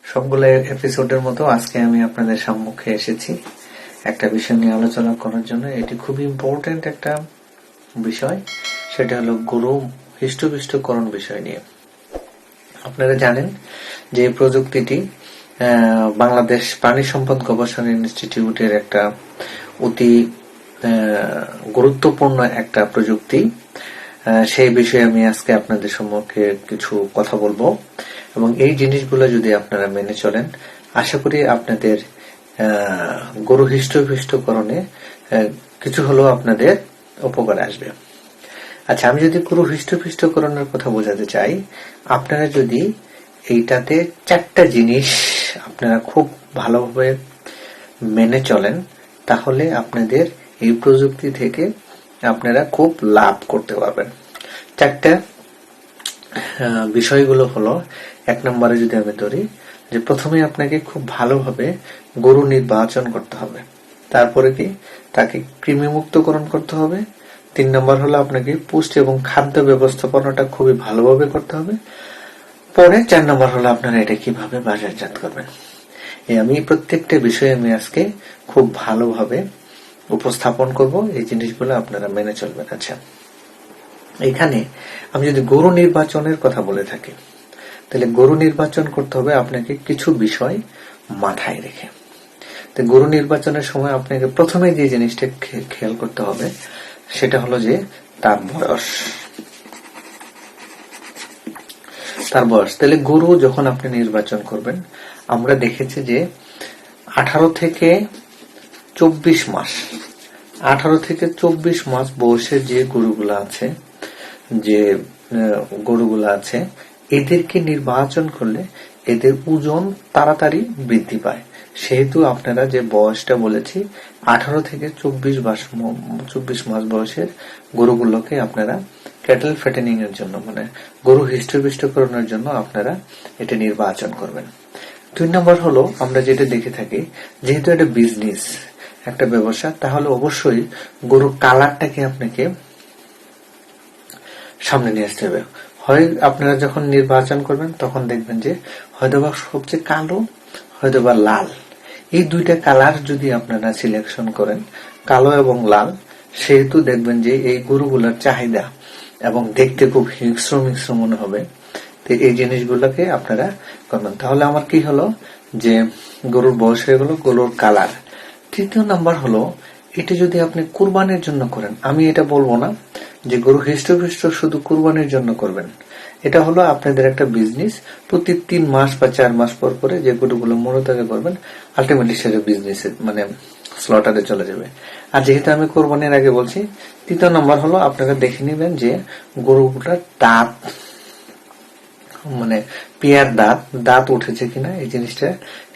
সবগুলো এপিসোডের মতো আজকে আমি আপনাদের সম্মুখে এসেছি একটা বিষয় নিয়ে আলোচনা করার জন্য। এটি খুবই ইম্পর্টেন্ট একটা বিষয়, সেটা হলো গরু হৃষ্টপুষ্টকরণ বিষয় নিয়ে। আপনারা জানেন যে এই প্রযুক্তিটি বাংলাদেশ প্রাণী সম্পদ গবেষণা ইনস্টিটিউটের একটা অতি গুরুত্বপূর্ণ একটা প্রযুক্তি। সেই বিষয়ে আমি আজকে আপনাদের সম্মুখে কিছু কথা বলবো, এবং এই জিনিসগুলো যদি আপনারা মেনে চলেন, আশা করি আপনাদের গরু হৃষ্টপুষ্টকরণে কিছু হলেও আপনাদের উপকার আসবে। আচ্ছা, আমি যদি গরু হৃষ্টপুষ্টকরণের কথা বোঝাতে চাই, আপনারা যদি এইটাতে 4টা জিনিস আপনারা খুব ভালোভাবে মেনে চলেন, তাহলে আপনাদের এই প্রযুক্তি থেকে আপনারা খুব লাভ করতে পারবেন। 4টা বিষয়গুলো হলো, 1 নম্বরে যদি আমি ধরি যে প্রথমে আপনাকে খুব ভালোভাবে গরু নির্বাচন করতে হবে, তারপরে কি তাকে কৃমিমুক্তকরণ করতে হবে। 3 নম্বর হলো আপনাকে পুষ্টি এবং খাদ্য ব্যবস্থাপনাটা খুবই ভালোভাবে করতে হবে। পরে 4 নম্বর হলো আপনারা এটা কিভাবে বাজারজাত করবেন। আমি প্রত্যেকটা বিষয়ে আমি আজকে খুব ভালোভাবে উপস্থাপন করব, এই জিনিসগুলো আপনারা মেনে চলবেন। আচ্ছা, এখানে আমি যদি গরু নির্বাচনের কথা বলে থাকি, তাহলে গরু নির্বাচন করতে হবে আপনাকে কিছু বিষয় মাথায় রেখে। তো গরু নির্বাচনের সময় আপনাকে প্রথমে যে জিনিসটা খেয়াল করতে হবে সেটা হলো যে তার বয়স। তাহলে গরু যখন আপনি নির্বাচন করবেন, আমরা দেখেছি যে 18 থেকে 24 মাস 18 থেকে 24 মাস বয়সের যে গরুগুলা আছে এদেরকে নির্বাচন করলে এদের ওজন তাড়াতাড়ি বৃদ্ধি পায়। সেহেতু আপনারা যে বয়সটা বলেছি 18 থেকে 24 মাস বয়সের গরুগুলোকে আপনারা ক্যাটেল ফ্যাটেনিং এর জন্য, মানে গরু হৃষ্টপুষ্টকরণের জন্য আপনারা এটা নির্বাচন করবেন। 2 নম্বর হলো, আমরা যেটা দেখে থাকি, যেহেতু এটা বিজনেস, একটা ব্যবসা, তাহলে অবশ্যই গরুর কালারটাকে আপনাকে সামনে নিয়ে আসতে হবে। হয় আপনারা যখন নির্বাচন করবেন তখন দেখবেন যে হয়তোবা সবচেয়ে কালো, হয়তোবা লাল, এই 2টা কালার যদি আপনারা সিলেকশন করেন, কালো এবং লাল, সেহেতু দেখবেন যে এই গরুগুলোর চাহিদা এবং দেখতে খুব হিংস্র মনে হবে। তো এই জিনিসগুলোকে আপনারা করবেন। তাহলে আমার কি হলো যে গরুর বয়স হয়ে গেল, গরুর কালার। 3 নম্বর হলো, এটা যদি আপনি কুরবানির জন্য করেন, আমি এটা বলবো না যে গরু হৃষ্টপুষ্ট শুধু কুরবানির জন্য করবেন। এটা হলো আপনাদের একটা বিজনেস। প্রতি 3 মাস বা 4 মাস পর পরে যে গরুগুলো মূলত করবেন, আলটিমেটলি সেটা বিজনেসে, মানে স্লটারে চলে যাবে। আর যেহেতু আমি কোরবানির আগে বলছি, 3 নম্বর হলো আপনারা দেখে নেবেন যে গরুগুলোর দাঁত, মানে পেয়ার দাঁত উঠেছে কিনা, এই জিনিসটা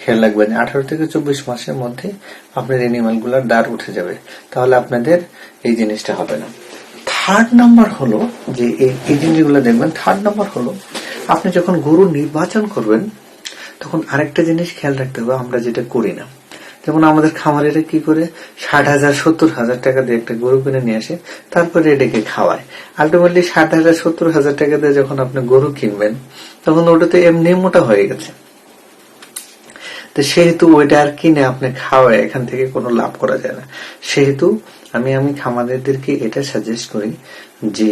খেয়াল রাখবেন। 18 থেকে 24 মাসের মধ্যে আপনার এনিমাল গুলার দাঁত উঠে যাবে, তাহলে আপনাদের এই জিনিসটা হবে না। 3 নম্বর হলো যে এই জিনিসগুলো দেখবেন। 3 নম্বর হলো, আপনি যখন গরু নির্বাচন করবেন তখন আরেকটা জিনিস খেয়াল রাখতে হবে, আমরা যেটা করি না। যেমন আমাদের খামারেরা কি করে, 60,000 70,000 টাকা দিয়ে একটা গরু কিনে নিয়ে আসে, তারপরে এটাকে খাওয়ায়। আলটিমেটলি 60,000 70,000 টাকা দিয়ে যখন আপনি গরু কিনবেন, তখন ওটা তো এমনি মোটা হয়ে গেছে। তো সেহেতু ওইটা আর কিনে আপনি খাওয়ায় এখান থেকে কোনো লাভ করা যায় না। সেহেতু আমি খামারিদেরকে এটা সাজেস্ট করি যে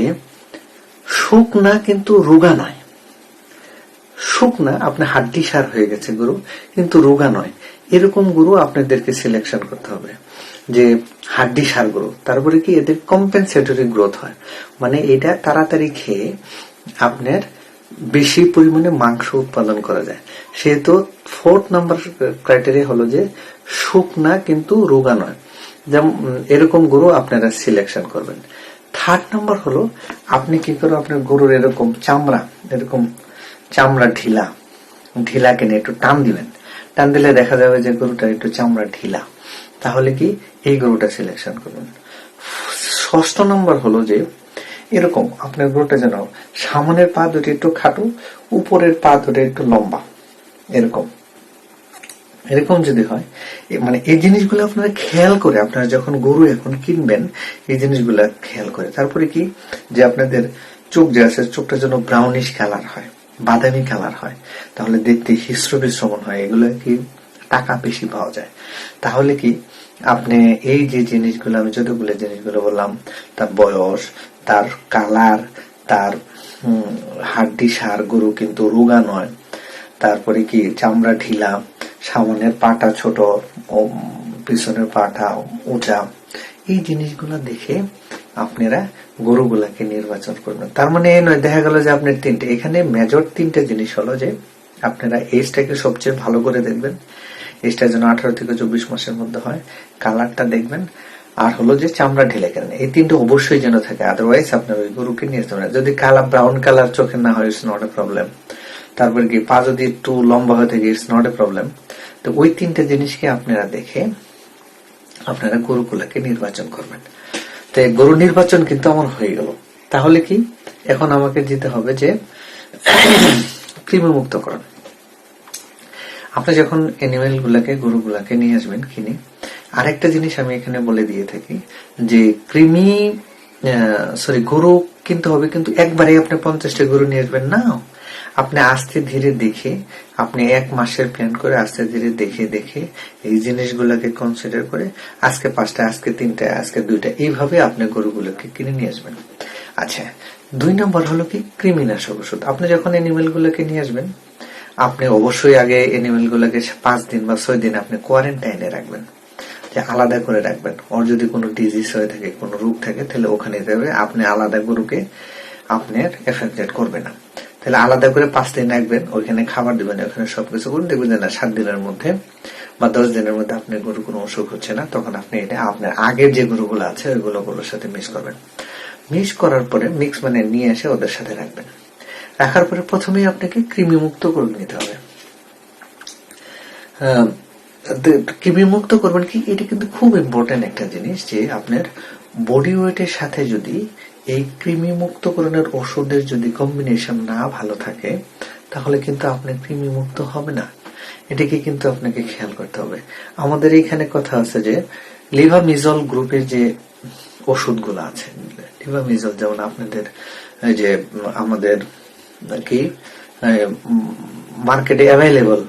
শুকনা কিন্তু রোগা নয়, শুকনা আপনি হাড্ডি সার হয়ে গেছে গরু, কিন্তু রোগা নয়, এরকম গরু আপনাদেরকে সিলেকশন করতে হবে যে হাড্ডি সার গরু। তারপরে কি এদের কম্পেনসেটরি গ্রোথ হয়, মানে এটা তাড়াতাড়ি খেয়ে আপনার বেশি পরিমাণে মাংস উৎপাদন করা যায়। সেহেতু 4 নম্বর ক্রাইটেরিয়া হলো যে শুকনা কিন্তু রোগা নয়, যেমন এরকম গরু আপনারা সিলেকশন করবেন। 3 নম্বর হলো, আপনি কি করে আপনার গরুর এরকম চামড়া ঢিলা কিনে একটু টান দিবেন, টান দিলে দেখা যাবে যে গরুটা একটু চামড়া ঢিলা, তাহলে কি এই গরুটা সিলেকশন করবেন। 6 নম্বর হলো যে এরকম আপনার গরুটা যেন সামনের পা দুটো একটু খাটো, উপরের পা দুটো একটু লম্বা, এরকম যদি হয়, মানে এই জিনিসগুলো আপনারা খেয়াল করে, আপনারা যখন গরু এখন কিনবেন এই জিনিসগুলা খেয়াল করে। তারপরে কি যে আপনাদের চোখ যে আছে, চোখটা যেন ব্রাউনিশ কালার হয়, বাদামি কালার হয়, তাহলে দেখতে হিস্র বিশ্রমণ হয়, এগুলো কি টাকা বেশি পাওয়া যায়। তাহলে কি আপনি এই যে জিনিসগুলো, আমি যতগুলো জিনিসগুলো বললাম, তার বয়স, তার কালার, তার হাড্ডি সার, গরু কিন্তু রোগা নয়, তারপরে কি চামড়া ঢিলা, সামনের পাটা ছোট, পিছনের পাটা উঁচা, এই জিনিসগুলো দেখে আপনারা গরুগুলাকে নির্বাচন করবেন। তার মানে এই নয় দেখা গেল যে আপনার তিনটে, এখানে মেজর তিনটে জিনিস হলো যে আপনারা এজটাকে সবচেয়ে ভালো করে দেখবেন, এজটা যেন 18 থেকে 24 মাসের মধ্যে হয়, কালারটা দেখবেন, আর হলো যে চামড়া ঢেলে কেন, এই তিনটে অবশ্যই যেন থাকে, আদারওয়াইজ আপনার ওই গরুকে নিয়ে যেতে পারেন। যদি কালার ব্রাউন কালার চোখে না হয়, ইটস নট এ প্রবলেম। তারপর কি পা যদি একটু লম্বা হয়ে থাকে, ইটস নট এ প্রবলেম। তো ওই তিনটে জিনিসকে আপনারা দেখে আপনারা গরুগুলাকে নির্বাচন করবেন। তো গরু নির্বাচন কিন্তু আমার হয়ে গেল। তাহলে কি এখন আমাকে যেতে হবে যে কৃমি মুক্তকরণ। আপনি যখন অ্যানিমেল গুলাকে, গরুগুলাকে নিয়ে আসবেন কিনে, আরেকটা জিনিস আমি এখানে বলে দিয়ে থাকি যে গরু কিনতে হবে, কিন্তু একবারে আপনি 50টা গরু নিয়ে আসবেন না। আপনি আস্তে ধীরে দেখে, আপনি 1 মাসের প্ল্যান করে আস্তে ধীরে দেখে দেখে এই জিনিসগুলোকে কনসিডার করে আজকে 5টা, আজকে 3টা, আজকে 2টা, এইভাবে আপনি গরুগুলোকে কিনে নিয়ে আসবেন। আচ্ছা, 2 নম্বর হলো কি কৃমিনাশক ওষুধ। আপনি যখন অ্যানিমেল গুলোকে নিয়ে আসবেন, আপনি অবশ্যই আগে অ্যানিমেল গুলোকে 5 দিন বা 6 দিন আপনি কোয়ারেন্টাইনে রাখবেন, যে আলাদা করে রাখবেন। ওর যদি কোনো ডিজিজ হয়ে থাকে, কোনো রোগ থাকে, তাহলে ওখানে যাবে, আপনি আলাদা গরুকে আপনার এফেক্টেড করবে না। তাহলে আলাদা করে 5 দিন রাখবেন, ওইখানে খাবার দিবেন, ওখানে সবকিছু করুন, দেখবেন না 7 দিনের মধ্যে বা 10 দিনের মধ্যে আপনার গরু কোনো অসুখ হচ্ছে না। তখন আপনি এটা আপনার আগের যে গরুগুলো আছে ওইগুলোর সাথে মিক্স করবেন। মিক্স করার পরে, মিক্স মানে নিয়ে এসে ওদের সাথে রাখবেন। রাখার পরে প্রথমেই আপনাকে কৃমি মুক্ত করে নিতে হবে। কৃমি মুক্ত করবেন কি, এটা কিন্তু খুব ইম্পর্টেন্ট একটা জিনিস, যে আপনার বডি ওয়েটের সাথে যদি এই কৃমি মুক্তকরণের ওষুধের যদি কম্বিনেশন না ভালো থাকে, তাহলে কিন্তু আপনি কৃমি মুক্ত হবে না। এটাকে কিন্তু আপনাকে খেয়াল করতে হবে। আমাদের এইখানে কথা আছে যে লিভামিজল গ্রুপের যে ওষুধগুলো আছে, লিভামিজল যেমন আপনাদের যে আমাদের কি মার্কেটে অ্যাভেলেবল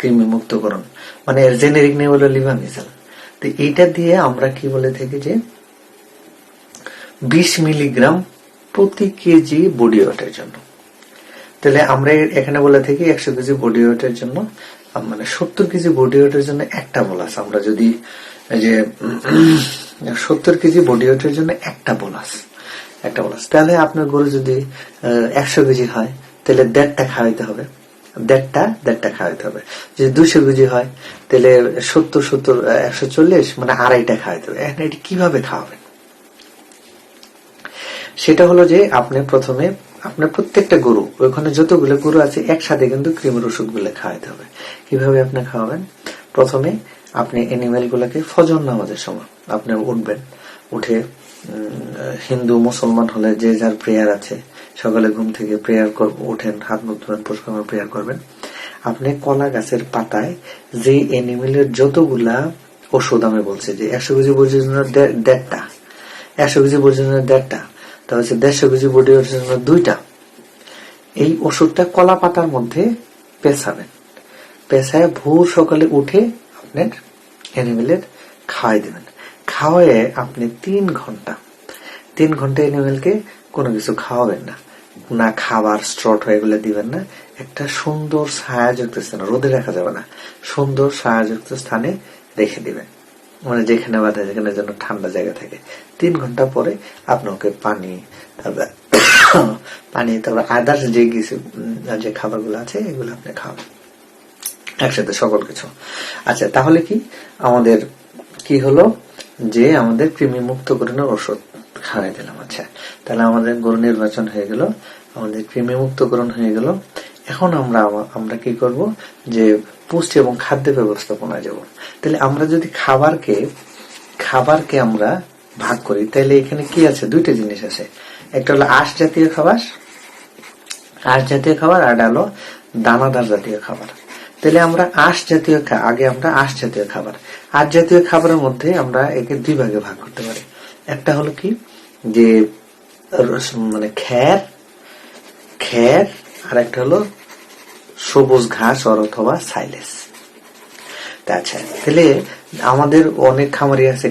কৃমি মুক্তকরণ, মানে এর জেনেরিক নেম হলো লিভামিজল। তো এইটা দিয়ে আমরা কি বলে থাকি যে 20 মিলিগ্রাম প্রতি কেজি বডি ওয়েটের জন্য। তাহলে আমরা এখানে বলে থাকি 100 কেজি বডি ওয়েটের জন্য, মানে 70 কেজি বডি ওয়েটের জন্য একটা বোলাস। আমরা যদি যে 70 কেজি বডি ওয়েটের জন্য একটা বোলাস, তাহলে আপনার গরু যদি 100 কেজি হয়, তাহলে 1.5টা খাওয়াইতে হবে, 1.5টা খাওয়াইতে হবে। যদি 200 কেজি হয়, তাহলে 70 140 মানে 2.5টা খাওয়াইতে হবে। এখন এটি কিভাবে খাওয়াবেন? সেটা হলো যে আপনি প্রথমে আপনার প্রত্যেকটা গরু, ওইখানে যতগুলো গরু আছে একসাথে কিন্তু কৃমির ওষুধগুলো খাওয়াইতে হবে। কিভাবে আপনি খাওয়াবেন? প্রথমে আপনি অ্যানিমেল গুলাকে ফজর নামাজের সময় আপনি উঠবেন, উঠে হিন্দু মুসলমান হলে যে যার প্রেয়ার আছে, সকালে ঘুম থেকে প্রেয়ার উঠেন, হাত মুখ ধোবেন, পুষ্করণ প্রেয়ার করবেন। আপনি কলা গাছের পাতায় যে অ্যানিমেলের যতগুলা ওষুধ আমি বলছি, যে 100 কেজি বডির জন্য 1.5টা, 100 কেজি বডির জন্য 1.5টা, তাহলে 150 কেজি বডি ওয়েটের জন্য 2টা, এই ওষুধটা কলা পাতার মধ্যে পেঁচাবেন। পেঁচায় ভোর সকালে উঠে আপনার অ্যানিমেলের খাওয়াই দেবেন। খাওয়ায় আপনি 3 ঘন্টা অ্যানিমেলকে কোনো কিছু খাওয়াবেন না, না খাবার স্ট্রট হয়ে গেলে দিবেন না। একটা সুন্দর ছায়াযুক্ত স্থানে, রোদে রাখা যাবে না, সুন্দর ছায়াযুক্ত স্থানে রেখে দিবেন, মানে যেখানে বাঁধা, যেখানে যেন ঠান্ডা জায়গা থাকে। 3 ঘন্টা পরে আপনাকে পানি, তারপর আদার্স যে কিছু যে খাবারগুলো আছে এগুলো আপনি খাওয়াবেন একসাথে, সকল কিছু। আচ্ছা, তাহলে কি আমাদের কি হলো যে আমাদের কৃমি মুক্তকরণের ওষুধ খাওয়াই দিলাম। আচ্ছা, তাহলে আমাদের গরু নির্বাচন হয়ে গেল, আমাদের কৃমি মুক্তকরণ হয়ে গেল। এখন আমরা কি করব, যে পুষ্টি এবং খাদ্য ব্যবস্থাপনায় যাব। তাহলে আমরা যদি খাবারকে আমরা ভাগ করি, তাহলে এখানে কি আছে? 2টা জিনিস আছে। একটা হলো আঁশ জাতীয় খাবার, আর হলো দানাদার জাতীয় খাবার। তাহলে আমরা আঁশ জাতীয় খাবারের মধ্যে আমরা একে 2 ভাগে ভাগ করতে পারি। একটা হলো কি, যে মানে খ্যার আর একটা হলো সবুজ ঘাস অথবা সাইলেজ। আচ্ছা, তাহলে আমাদের অনেক খামারি আছে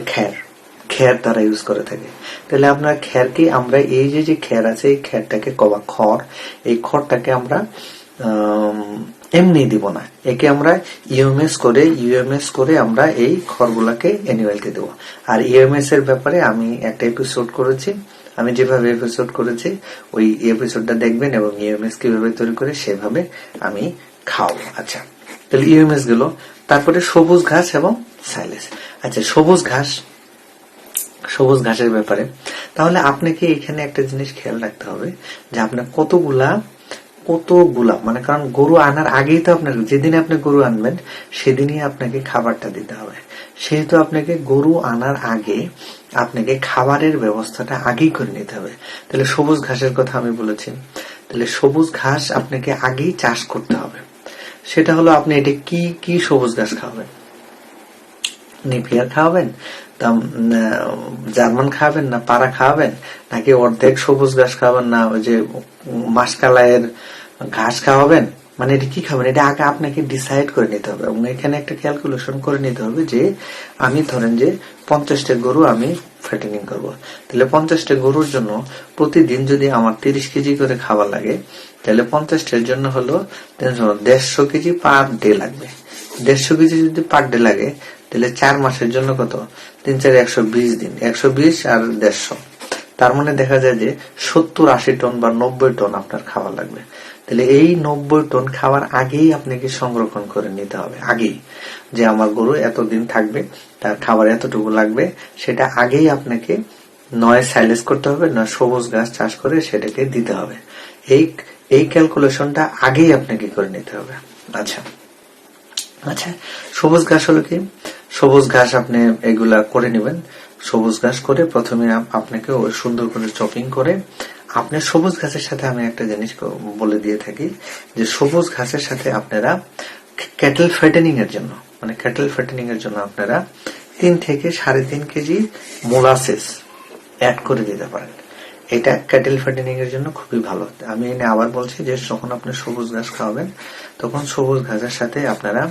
খ্যার তারা ইউজ করে থাকে। তাহলে আপনার খ্যারকে আমরা এই যে খ্যার আছে এই খ্যারটাকে খড়, এই খড়টাকে আমরা এমনি দিব না, একে আমরা ইউএমএস করে আমরা এই খড়গুলাকে অ্যানিমেলকে দেবো। আর ইউএমএস এর ব্যাপারে আমি একটা এপিসোড করেছি, আমি যেভাবে এপিসোড করেছি ওই এপিসোডটা দেখবেন এবং ইউএমএস কিভাবে তৈরি করে সেভাবে আমি খাওয়াবো। আচ্ছা, তাহলে ইউএমএস গেল, তারপরে সবুজ ঘাস এবং সাইলেজ। আচ্ছা, সবুজ ঘাসের ব্যাপারে তাহলে আপনাকে এখানে একটা জিনিস খেয়াল রাখতে হবে যে আপনার কতগুলা মানে, কারণ গরু আনার আগেই তো আপনার, যেদিন আপনি গরু আনবেন সেদিনই আপনাকে খাবারটা দিতে হবে। সেহেতু আপনাকে গরু আনার আগে আপনাকে খাবারের ব্যবস্থাটা আগেই করে নিতে হবে। তাহলে সবুজ ঘাসের কথা আমি বলেছি, তাহলে সবুজ ঘাস আপনাকে আগেই চাষ করতে হবে। সেটা হলো আপনি এটা কি সবুজ ঘাস খাওয়াবেন, নেপিয়ার খাওয়াবেন, জার্মান খাওয়াবেন, না পাড়া খাওয়াবেন, নাকি অর্ধেক সবুজ ঘাস খাওয়াবেন, না ওই যে মাসকালাইয়ের ঘাস খাওয়াবেন, মানে এটা কি খাবেন এটা আগে আপনাকে ডিসাইড করে নিতে হবে। এবং এখানে একটা ক্যালকুলেশন করে নিতে হবে যে আমি ধরেন যে 50টা গরু আমি ফ্যাটেনিং করব, তাহলে 50টা গরুর জন্য প্রতিদিন যদি আমার 30 কেজি করে খাবার লাগে, তাহলে 50টার জন্য হলো 150 কেজি পার ডে লাগবে। 150 কেজি যদি পার ডে লাগে তাহলে 4 মাসের জন্য কত, 3 4 120 দিন, 120 আর 150, তার মানে দেখা যায় যে 70-80 টন বা 90 টন আপনার খাবার লাগবে। তাহলে এই 90 টন খাবার আগেই আপনাকে সংরক্ষণ করে নিতে হবে, আগেই যে আমার গরু এতদিন থাকবে, তার খাবার এতটুকু লাগবে, সেটা আগেই আপনাকে নয় সাইলেজ করতে হবে, নয় সবুজ ঘাস চাষ করে সেটাকে দিতে হবে। এই ক্যালকুলেশনটা আগেই আপনাকে করে নিতে হবে। আচ্ছা, সবুজ ঘাস হলো কি, সবুজ ঘাস আপনি এগুলা করে নেবেন। সবুজ ঘাস করে প্রথমে আপনাকে সুন্দর করে চপিং করে আপনি সবুজ ঘাসের সাথে আমি একটা জিনিস বলে দিয়ে থাকি যে সবুজ ঘাসের সাথে আপনারা ক্যাটেল ফ্যাটেনিং এর জন্য আপনারা 3 থেকে 3.5 কেজি মোলাসেস অ্যাড করে দিতে পারেন। এটা ক্যাটেল ফ্যাটেনিং এর জন্য খুবই ভালো। আমি এনে আবার বলছি যে যখন আপনি সবুজ ঘাস খাওয়াবেন তখন সবুজ ঘাসের সাথে আপনারা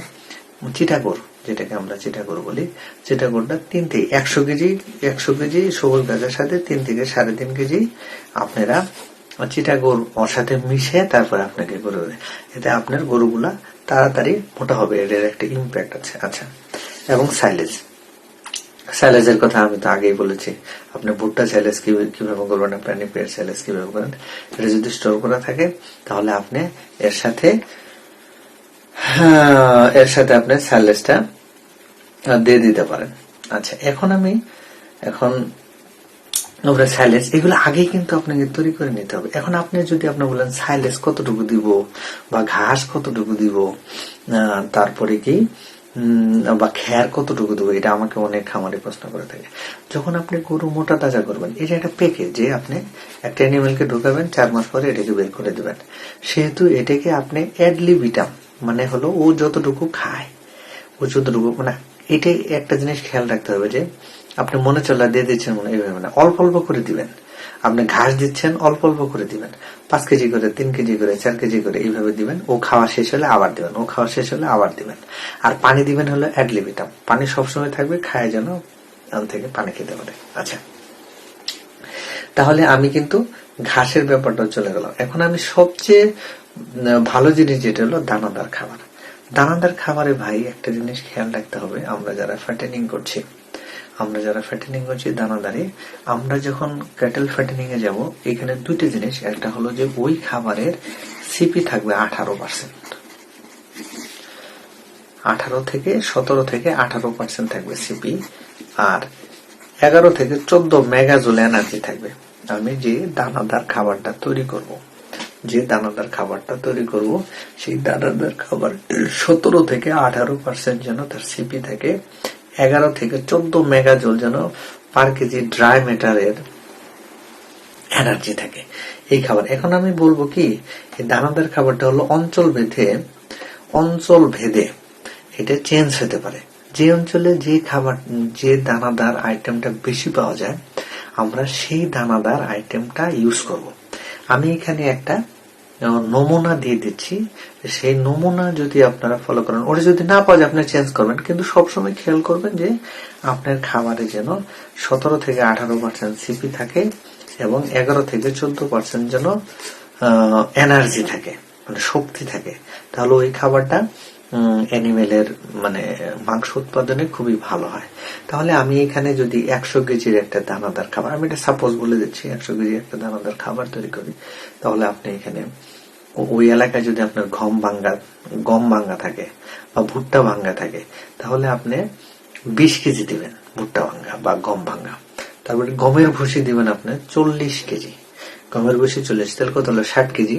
চিটাগোড়, যেটাকে আমরা চিটাগোড় বলি, চিটাগোড়টা 3 থেকে 100 কেজি সবুজ ঘাসের সাথে 3 থেকে 3.5 কেজি আপনারা চিটাগোড় ওর সাথে মিশে তারপর আপনাকে গরু দেবে। এতে আপনার গরুগুলা তাড়াতাড়ি মোটা হবে, এর একটা ইম্প্যাক্ট আছে। আচ্ছা, এবং সাইলেজের কথা আমি তো আগেই বলেছি, আপনি ভুট্টা সাইলেজ কিভাবে করবেন, আপনার নেপিয়ার সাইলেজ কিভাবে করেন, এটা যদি স্টোর করা থাকে তাহলে আপনি এর সাথে আপনি সাইলেজটা দিয়ে দিতে পারেন। আচ্ছা, এখন আমরা সাইলেজ এগুলো আগেই কিন্তু আপনাকে তৈরি করে নিতে হবে। এখন আপনি যদি আপনি বলেন সাইলেজ কতটুকু দিব বা ঘাস কতটুকু দিব, তারপরে কি বা খ্যার কতটুকু দেবো, এটা আমাকে অনেক খামারে প্রশ্ন করে থাকে। যখন আপনি গরু মোটা তাজা করবেন, এটা একটা প্যাকেজ যে আপনি একটা অ্যানিমেলকে ঢোকাবেন, 4 মাস পরে এটাকে বের করে দিবেন। সেহেতু এটাকে আপনি অ্যাডলিবিটাম, মানে হলো ও যতটুকু খায়, মানে এটাই একটা জিনিস খেয়াল রাখতে হবে যে আপনি মনে চলা দিয়ে দিচ্ছেন, মনে এইভাবে না, অল্প অল্প করে দিবেন। আপনি ঘাস দিচ্ছেন অল্প অল্প করে দিবেন, 5 কেজি করে, 3 কেজি করে, 4 কেজি করে এইভাবে দিবেন। ও খাওয়া শেষ হলে আবার দিবেন, আর পানি দিবেন হলো অ্যাডলিবিটাম, পানি সবসময় থাকবে, খায় যেন থেকে পানি খেতে পারে। আচ্ছা, তাহলে আমি কিন্তু ঘাসের ব্যাপারটা চলে গেলাম। এখন আমি সবচেয়ে ভালো জিনিস যেটা হলো দানাদার খাবার। দানাদার খাবারে ভাই একটা জিনিস খেয়াল রাখতে হবে, আমরা যারা ফ্যাটেনিং করছি দানাদারে, আমরা যখন ক্যাটেল ফ্যাটেনিং এ যাব, এখানে 2টি জিনিস, একটা হলো যে ওই খাবারের সিপি থাকবে 17 থেকে 18% থাকবে সিপি, আর 11 থেকে 14 মেগাজুল এনার্জি থাকবে। আমি যে দানাদার খাবারটা তৈরি করব, সেই দানাদার খাবার 17 থেকে 18% যেন তার সিপি থাকে, 11 থেকে 14 মেগাজুল যেন পার কেজি ড্রাই ম্যাটারের এনার্জি থাকে এই খাবার। এখন আমি বলবো কি, এই দানাদার খাবারটা হলো অঞ্চল ভেদে এটা চেঞ্জ হতে পারে। যে অঞ্চলে যে দানাদার আইটেমটা বেশি পাওয়া যায়, আমরা সেই দানাদার আইটেমটা ইউজ করব। আমি এখানে একটা নমুনা দিয়ে দিচ্ছি, সেই নমুনা যদি আপনারা ফলো করেন, ওটা যদি না পাওয়া যায় আপনি চেঞ্জ করবেন, কিন্তু সবসময় খেয়াল করবেন যে আপনার খাবারে যেন 17 থেকে 18% সিপি থাকে এবং 11 থেকে 14% যেন এনার্জি থাকে, মানে শক্তি থাকে। তাহলে ওই খাবারটা অ্যানিমেলের মানে মাংস উৎপাদনে খুবই ভালো হয়। তাহলে আমি এখানে যদি 100 কেজির একটা দানাদার খাবার, আমি এটা সাপোজ বলে দিচ্ছি, 100 কেজি একটা দানাদার খাবার তৈরি করি, তাহলে আপনি এখানে ওই এলাকায় যদি আপনার গম ভাঙ্গা থাকে বা ভুট্টা ভাঙ্গা থাকে, তাহলে আপনি 20 কেজি দিবেন ভুট্টা ভাঙ্গা বা গম ভাঙ্গা। তারপরে গমের ভুসি দিবেন আপনি 40 কেজি, গমের ভুসি 40, তাহলে কত হলো 60 কেজি।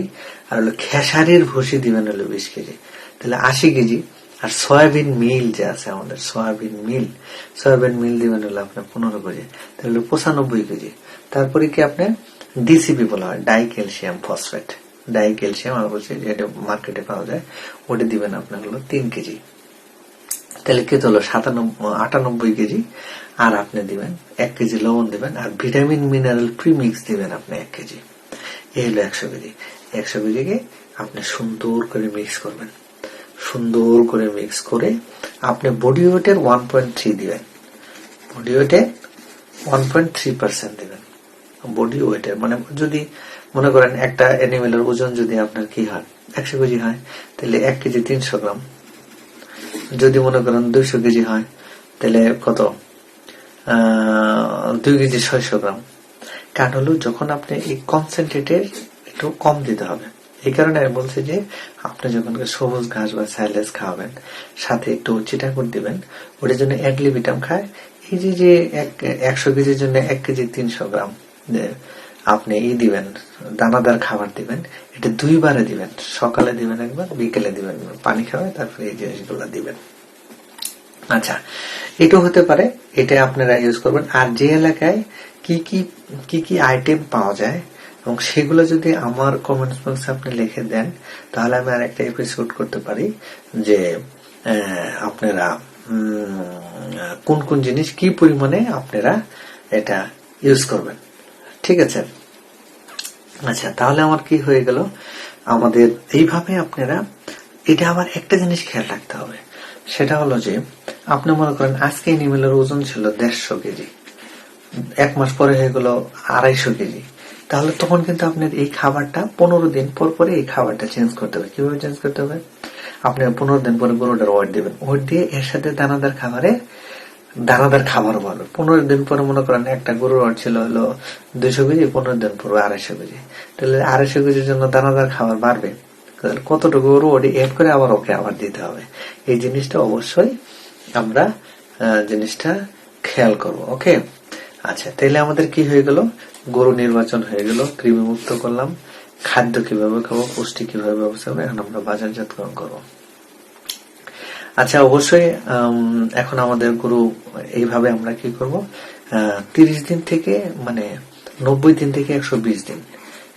আর হলো খেসারির ভুসি দিবেন হলো 20 কেজি, তাহলে 80 কেজি। আর সয়াবিন মিল যে আছে আমাদের, সয়াবিন মিল দিবেন হলো আপনার 15 কেজি, তাহলে 95 কেজি। তারপরে কি আপনি ডিসিপি বলা হয়, die calcium phosphate, die calcium আর বলছি যেটা মার্কেটে পাওয়া যায়, ওটা দিবেন আপনার হলো 3 কেজি। তাহলে কি হলো 98 কেজি। আর আপনি দিবেন 1 কেজি লবণ দিবেন, আর ভিটামিন মিনারেল প্রিমিক্স দিবেন আপনি 1 কেজি। এই হলো 100 কেজি। 100 কেজিকে আপনি সুন্দর করে মিক্স করবেন, সুন্দর করে মিক্স করে আপনি বডি ওয়েটের 1.3 দিবেন, বডি ওয়েটের 1.3% দিবেন বডি ওয়েটের। মানে যদি মনে করেন একটা অ্যানিমেলের ওজন যদি আপনার কি হয় 100 কেজি হয়, তাহলে 1 কেজি 300 গ্রাম। যদি মনে করেন 200 কেজি হয়, তাহলে কত 2 কেজি 600 গ্রাম। কারণ হলো যখন আপনি এই কনসেন্ট্রেটের একটু কম দিতে হবে। এই কারণে আমি বলছি যে আপনি যখন সবুজ ঘাস বা সাইলেজ খাওয়াবেন, সাথে একটু চিটাগুড় দিবেন, ওটার জন্য অ্যাডলিবিটাম খায়। এই যে 100 কেজির জন্য 1 কেজি 300 গ্রাম আপনি দিবেন, দানাদার খাবার দিবেন। এটা 2 বারে দিবেন, সকালে দিবেন একবার, বিকেলে দিবেন পানি খাওয়ায়, তারপরে এই জিনিসগুলো দিবেন। আচ্ছা, এটা হতে পারে, এটা আপনারা ইউজ করবেন। আর যে এলাকায় কি কি আইটেম পাওয়া যায় এবং সেগুলো যদি আমার কমেন্টস বক্সে আপনি লিখে দেন, তাহলে আমি আর একটা এপিসোড করতে পারি যে আপনারা কোন কোন জিনিস কি পরিমাণে আপনারা এটা ইউজ করবেন। ঠিক আছে? আচ্ছা, তাহলে আমার কি হয়ে গেল, আমাদের এইভাবে আপনারা এটা। আবার একটা জিনিস খেয়াল রাখতে হবে, সেটা হলো যে আপনি মনে করেন আজকে অ্যানিমেলের ওজন ছিল 150 কেজি, 1 মাস পরে হয়ে গেল 250 কেজি, তাহলে তখন কিন্তু আপনার এই খাবারটা 15 দিন পর পরে এই খাবারটা চেঞ্জ করতে হবে। কিভাবে চেঞ্জ করতে হবে? আপনি 15 দিন পরে গরুটার ওয়েট দিবেন, ওয়েট দিয়ে এর সাথে দানাদার খাবার বাড়বে। 15 দিন পরে মনে করেন একটা গরুর ওয়েট ছিল হলো 200 কেজি, 15 দিন পরে 250 কেজি, তাহলে 250 কেজির জন্য দানাদার খাবার বাড়বে, কতটুকু গরু ওটি এড করে আবার ওকে আবার দিতে হবে। এই জিনিসটা অবশ্যই আমরা জিনিসটা খেয়াল করব। ওকে, আচ্ছা, তাহলে আমাদের কি হয়ে গেল, গরু নির্বাচন হয়ে গেল, কৃমি মুক্ত করলাম, খাদ্য কিভাবে খাবো, পুষ্টি কিভাবে ব্যবস্থা হবে, এখন আমরা বাজারজাতকরণ করবো। আচ্ছা, অবশ্যই এখন আমাদের গরু এইভাবে আমরা কি করব, 30 দিন থেকে মানে 90 দিন থেকে 120 দিন,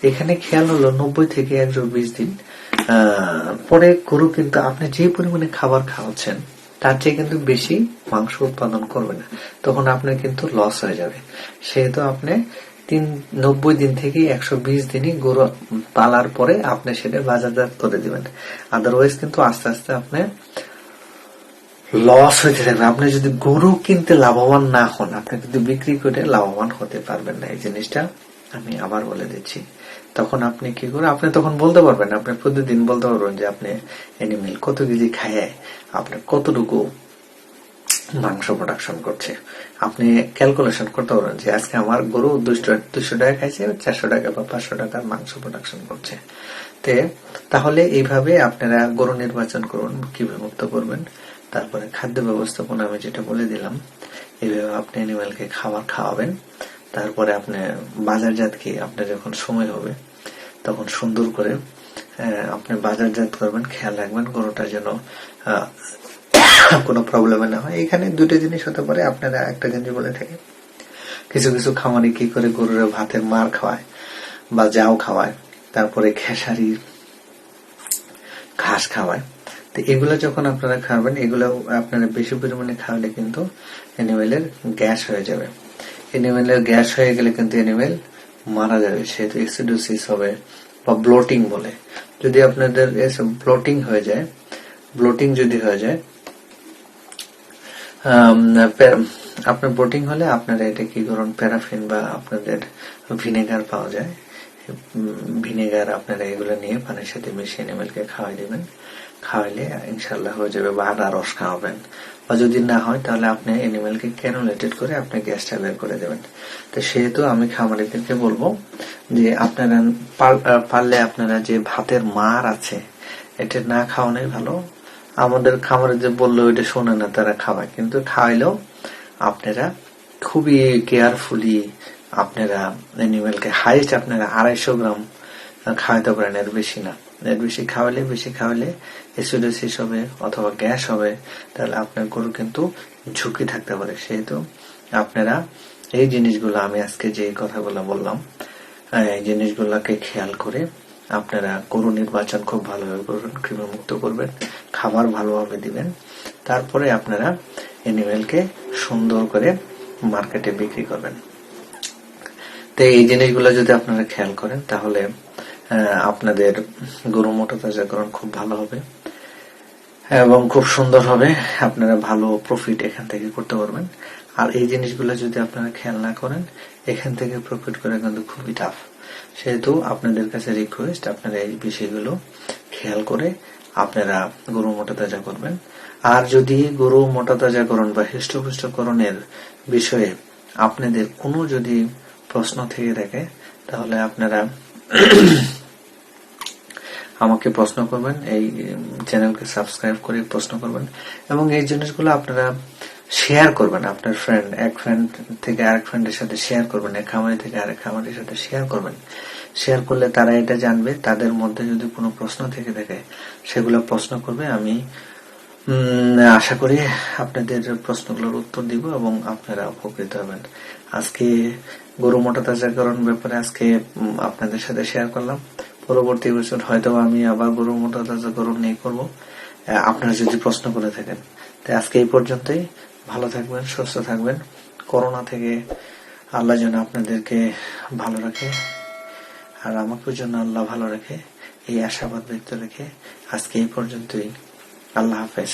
এখানে খেয়াল হলো 90 থেকে 120 দিন পরে গরু কিন্তু আপনি যে পরিমাণে খাবার খাওয়াচ্ছেন তার চেয়ে কিন্তু বেশি মাংস উৎপাদন করবে না, তখন আপনার কিন্তু লস হয়ে যাবে। সেহেতু আপনি 90 দিন থেকে 120 দিনই গরু পালার পরে আপনি সেটা বাজারজাত করে দিবেন। আদারওয়াইজ কিন্তু আস্তে আস্তে আপনি লস হইতে থাকবে। আপনি যদি গরু কিনতে লাভবান না হন, আপনি কিন্তু বিক্রি করে লাভবান হতে পারবেন না। এই জিনিসটা আমি আবার বলে দিচ্ছি। তখন আপনি কি করে, আপনি তখন বলতে পারবেন, আপনি প্রতিদিন বলতে পারবেন যে আপনি অ্যানিমেল কত কেজি খায়, আপনি কতটুকু মাংস প্রোডাকশন করছে। আপনি ক্যালকুলেশন করতে পারবেন যে আজকে আমার গরু 200 টাকা খাইছে, 400 টাকা বা 500 টাকার মাংস প্রোডাকশন করছে। তাহলে এইভাবে আপনারা গরু নির্বাচন করুন, কিভাবে মুক্ত করবেন। তারপরে খাদ্য ব্যবস্থাপনা আমি যেটা বলে দিলাম, এইভাবে আপনি অ্যানিমেলকে খাবার খাওয়াবেন। তারপরে আপনি বাজারজাত কি আপনার যখন সময় হবে তখন সুন্দর করে আপনি বাজারজাত করবেন। খেয়াল রাখবেন গরুটা যেন কোনো প্রবলেমে না হয়। এখানে দুটো জিনিস হতে পারে। আপনারা একটা জিনিস বলে থাকে, কিছু কিছু খামারে কি করে গরুর ভাতের মার খাওয়ায় বা জাও খাওয়ায়, তারপরে খেসারির ঘাস খাওয়ায়। তো এগুলো যখন আপনারা খাবেন, এগুলো আপনারা বেশি পরিমাণে খাওয়ালে কিন্তু অ্যানিমেলের গ্যাস হয়ে যাবে। অ্যানিমেলের গ্যাস হয়ে গেলে কিন্তু অ্যানিমেল মারা যাবে, সেহেতু অ্যাসিডোসিস হবে, বা ব্লোটিং বলে। যদি আপনাদের এসব ব্লোটিং হয়ে যায়, ব্লোটিং যদি হয়ে যায়, আপনার ব্লোটিং হলে আপনারা এটা কি করুন, প্যারাফিন বা আপনাদের ভিনেগার পাওয়া যায়, ভিনেগার আপনারা এগুলো নিয়ে পানির সাথে মিশিয়ে এনিমেলকে খাওয়াই দিবেন। খাওয়াইলে ইনশাল্লাহ হয়ে যাবে, বা আদা রস খাওয়াবেন। বা যদি না হয় তাহলে আপনি এনিমেলকে ক্যানুলেটেড করে আপনি গ্যাসটা বের করে দেবেন। তো সেহেতু আমি খামারিদেরকে বলবো যে আপনারা পারলে আপনারা যে ভাতের মার আছে এটা না খাওয়ানোই ভালো। আমাদের খামারে যে বললো ওইটা শোনে না, তারা খাওয়ায়, কিন্তু খাওয়াইলেও আপনারা খুবই কেয়ারফুলি আপনারা এনিমেলকে হাইস্ট আপনারা 250 গ্রাম খাওয়াইতে পারেন, এর বেশি না। এর বেশি খাওয়ালে অ্যাসিডোসিস হবে অথবা গ্যাস হবে, তাহলে আপনার গরু কিন্তু ঝুঁকি থাকতে পারে। সেহেতু আপনারা এই জিনিসগুলো, আমি আজকে যে কথাগুলো বললাম, এই জিনিসগুলোকে খেয়াল করে আপনারা গরু নির্বাচন খুব ভালোভাবে করবেন, কৃমিমুক্ত করবেন, খাবার ভালোভাবে দিবেন, তারপরে আপনারা এনিমেলকে সুন্দর করে মার্কেটে বিক্রি করবেন। তো এই জিনিসগুলো যদি আপনারা খেয়াল করেন তাহলে আপনাদের গরু মোটা তাজাকরণ খুব ভালো হবে এবং খুব সুন্দর হবে। আপনারা ভালো প্রফিট এখান থেকে করতে পারবেন। আর এই জিনিসগুলো যদি আপনারা খেয়াল না করেন, এখান থেকে প্রফিট করা কিন্তু খুবই টাফ। সেহেতু আপনাদের কাছে রিকোয়েস্ট, আপনারা এই বিষয়গুলো খেয়াল করে আপনারা গরু মোটা তাজা করবেন। আর যদি গরু মোটা তাজাকরণ বা হৃষ্টপুষ্টকরণের বিষয়ে আপনাদের কোনো যদি প্রশ্ন থেকে থাকে, তাহলে আপনারা আমাকে প্রশ্ন করবেন, এই চ্যানেলকে সাবস্ক্রাইব করে প্রশ্ন করবেন, এবং এই জিনিসগুলো আপনারা শেয়ার করবেন। আপনার ফ্রেন্ড, এক ফ্রেন্ড থেকে আরেক ফ্রেন্ডের সাথে শেয়ার করবেন, এক খামারি থেকে আরেক খামারির সাথে শেয়ার করবেন। শেয়ার করলে তারা এটা জানবে, তাদের মধ্যে যদি কোনো প্রশ্ন থেকে থাকে সেগুলো প্রশ্ন করবে। আমি আশা করি আপনাদের প্রশ্নগুলোর উত্তর দিব এবং আপনারা উপকৃত হবেন। আজকে গরু মোটা তাজাকরণ ব্যাপারে আজকে আপনাদের সাথে শেয়ার করলাম। পরবর্তী বছর হয়তো আমি আবার গরু মোটা তাজাকরণ নিয়ে করবো, আপনারা যদি প্রশ্ন করে থাকেন। তাই আজকে এই পর্যন্তই। ভালো থাকবেন, সুস্থ থাকবেন। করোনা থেকে আল্লাহ যেন আপনাদেরকে ভালো রাখে, আর আমাকে যেন আল্লাহ ভালো রাখে, এই আশাবাদ ব্যক্ত রেখে আজকে এই পর্যন্তই। আল্লাহ হাফেজ।